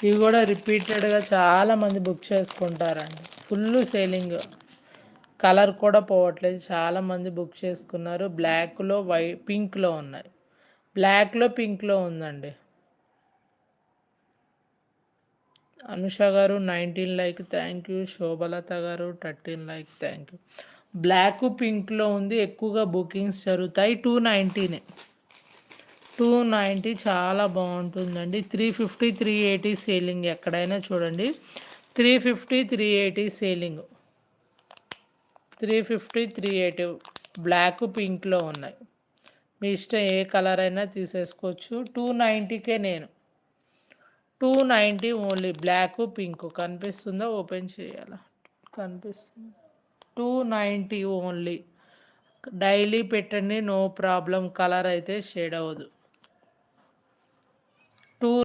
ఇవి కూడా రిపీటెడ్గా చాలామంది బుక్ చేసుకుంటారండి. ఫుల్ సేలింగ్, కలర్ కూడా పోవట్లేదు. చాలామంది బుక్ చేసుకున్నారు. బ్లాక్లో పింక్లో ఉన్నాయి. బ్లాక్లో పింక్లో ఉందండి. అనుష గారు 19 లైక్, థ్యాంక్ యూ. శోభలత గారు 13 లైక్, థ్యాంక్ యూ. బ్లాక్ పింక్లో ఉంది. ఎక్కువగా బుకింగ్స్ జరుగుతాయి. 290 290 చాలా బాగుంటుందండి. 350 380 సేలింగ్. ఎక్కడైనా చూడండి 350 380 సేలింగ్. 350 380 బ్లాక్ పింక్లో ఉన్నాయి. మీ ఇష్టం, ఏ కలర్ అయినా తీసేసుకోవచ్చు. 290కే నేను 290 ఓన్లీ. బ్లాక్ పింక్ కనిపిస్తుందా? ఓపెన్ చేయాలా? కనిపిస్తుంది. 290 ఓన్లీ. డైలీ పెట్టండి, నో ప్రాబ్లం. కలర్ అయితే షేడ్ అవ్వదు.